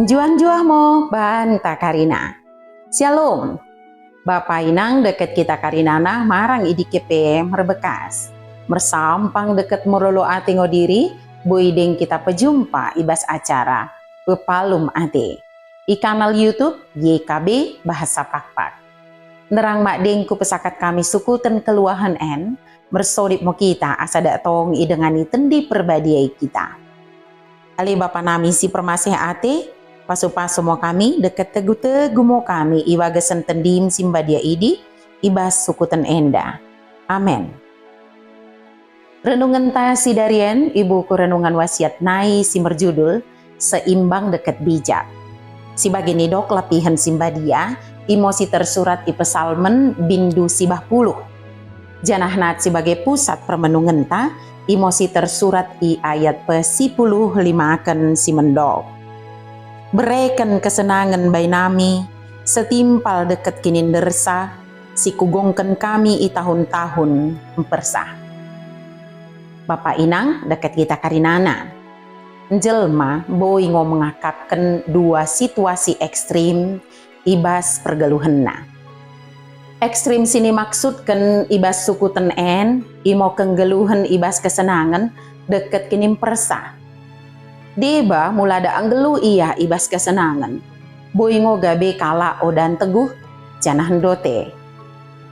Juan mo banta Karina. Shalom. Bapa inang deket kita Karinana marang idikepe merbekas. Mersampang deket merolo ate ngodiri, buiding kita pejumpa ibas acara Pepalum ate. I kanal YouTube YKB Bahasa Pakpak. Nerang makdengku pesakat kami suku ten keluahan en, mersodip mo kita asa datong idengani tendi perbadiai kita. Ali bapa nami si permasih ate, pasu-pasu mo kami deket tegu-tegu mo kami iwagasan tendim simbadia idi, ibas suku ten enda. Amen. Renungan ta si darien, ibuku renungan wasiat nai si merjudul, seimbang deket bijak. Si bagini dok lapihan simbadia, imosi tersurat i pesalmen bindu sibah puluh. Janah nat sebagai pusat permenungan ta, imosi tersurat i ayat pe-10 akan si mendok. Bereken kesenangan bay nami, setimpal deket kinin dersa, si kugongken kami i tahun-tahun mempersah. Bapak inang deket kita Karinana. Jelma boingo mengakapkan dua situasi ekstrim ibas pergeluhenna. Ekstrim sini maksudkan ibas suku ten en, imo kenggeluhen ibas kesenangan deket kinim persa. Deba mulada anggelu iya ibas kesenangan. Boingo gabe kala odan teguh janah ndote.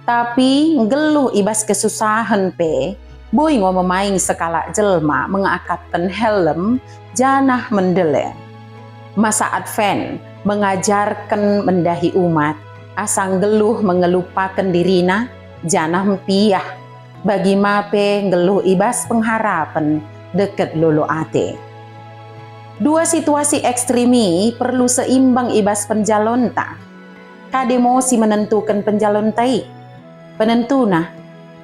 Tapi ngelu ibas kesusahan pe, boingo memaing sekala jelma mengakapkan helm janah mendele. Masa Advent mengajarkan mendahi umat, asang geluh mengelupakan dirina, janah mpiah, bagi mape geluh ibas pengharapan deket lolo ate. Dua situasi ekstrimi perlu seimbang ibas penjalonta. Kademo si menentukan penjalontai. Penentuna,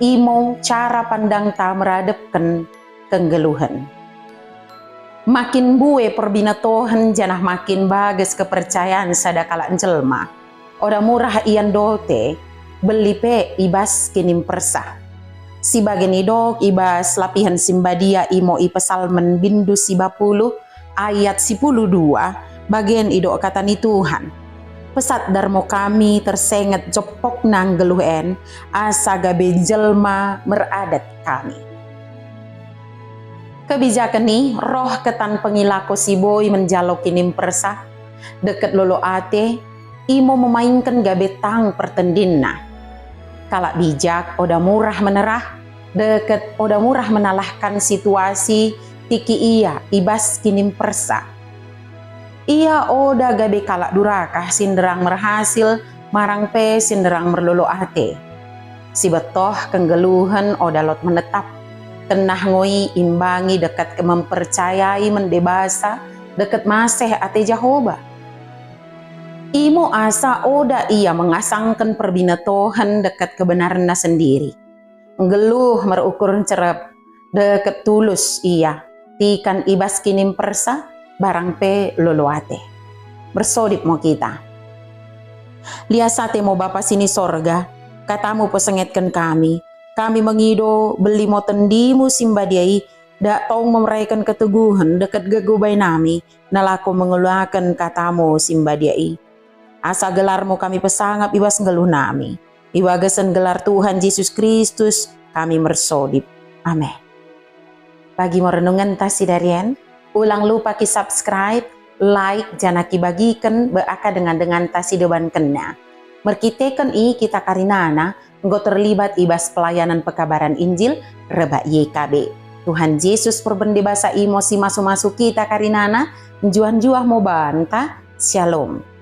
imo cara pandang ta meradepkan kenggeluhan. Makin bue perbinatohan janah makin bagus kepercayaan sadakala jelma. Oda murah ian dote, beli pe ibas kinim persah. Si bageni dok ibas lapihan simbadia imo i pesalmen bindu sibah puluh ayat 12 bagian idok kata ni Tuhan. Pesat darmo kami tersenget jopok nang geluen asa gabe jelma meradat kami. Kebijakan ni roh ketan pengilako si boy menjalok kinim persah deket lolo ate imo memainkan gabe tang pertendinna. Kalak bijak oda murah menerah deket oda murah menalahkan situasi tiki iya ibas kinim persah. Ia oda gabe kalak durakah sinderang merhasil marang pe sinderang merlolo ate. Si betoh kenggeluhan oda lot menetap. Tenah ngoi imbangi dekat ke mempercayai mendebasa dekat maseh ate Jehovah. Imo asa oda ia mengasangkan perbinatohan dekat kebenaranna sendiri. Ngeluh merukur cerep dekat tulus ia tikan ibas kinim persa barang pe loloate. Bersodip mo kita. Liasate mo Bapa sini sorga, katamu pesengetkan kami. Kami mengido beli mo tendimu simbadiai, dak tong memeraikan keteguhan dekat gegubay nami, nalako mengeluarkan katamu simbadiai. Asa gelarmu kami pesangap ibas ngeluh nami. Iwagasan gelar Tuhan Yesus Kristus kami mersodip. Amin. Bagi mo renungan tasidarian, ulang lupa ki subscribe, like, janaki bagikan beaka dengan tasideban kena. Merkitekan kita Karinana, engkau terlibat ibas pelayanan pekabaran Injil reba YKB. Tuhan Yesus perbendebasa emosi masuk-masuk kita Karinana, juan-juah mau banta, shalom.